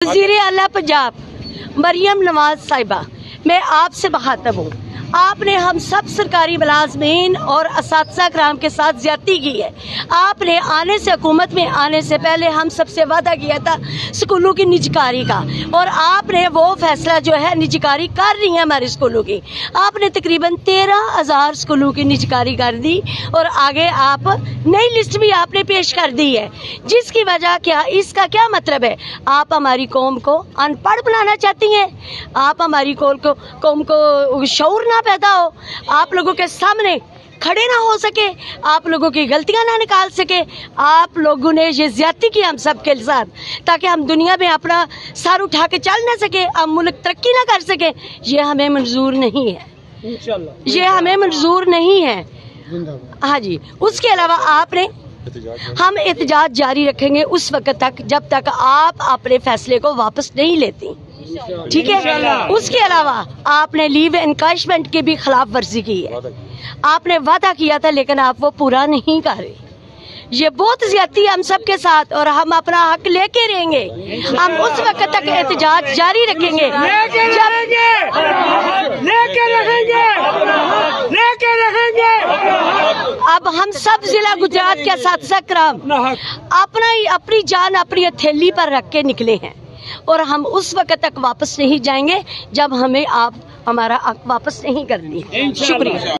वज़ीर आला पंजाब मरियम नवाज साहिबा, मैं आपसे मुखातब हूँ। आपने हम सब सरकारी मुलाजमीन और असातिज़ा कराम के साथ ज्यादती की है। आपने आने से हुकूमत में आने से पहले हम सबसे वादा किया था स्कूलों की निजकारी का, और आपने वो फैसला जो है निजकारी कर रही है हमारे स्कूलों की। आपने तकरीबन 13,000 स्कूलों की निजकारी कर दी और आगे आप नई लिस्ट भी आपने पेश कर दी है, जिसकी वजह क्या, इसका क्या मतलब है? आप हमारी कौम को अनपढ़ बनाना चाहती हैं। आप हमारी कौम को शऊर ना पैदा हो, आप लोगों के सामने खड़े ना हो सके, आप लोगों की गलतियां ना निकाल सके। आप लोगों ने ये ज्यादती की हम सब के साथ, ताकि हम दुनिया में अपना सर उठा के चल ना सके, हम मुल्क तरक्की ना कर सके। ये हमें मंजूर नहीं है, ये हमें मंजूर नहीं है। हाँ जी, उसके अलावा आपने हम एहतजाज जारी रखेंगे उस वक्त तक जब तक आप अपने फैसले को वापस नहीं लेती, ठीक है? उसके अलावा आपने लीव एनकरेजमेंट की भी खिलाफ वर्जी की है। आपने वादा किया था लेकिन आप वो पूरा नहीं कर रहे। ये बहुत ज्यादती है हम सब के साथ, और हम अपना हक लेके रहेंगे। हम उस वक्त तक एहतजाज जारी रखेंगे लेके रहेंगे। अब हम सब जिला गुजरात के असातिज़ा कराम अपनी जान अपनी हथेली पर रख के निकले हैं, और हम उस वक्त तक वापस नहीं जाएंगे जब हमें आप हमारा हक वापस नहीं करनी। शुक्रिया।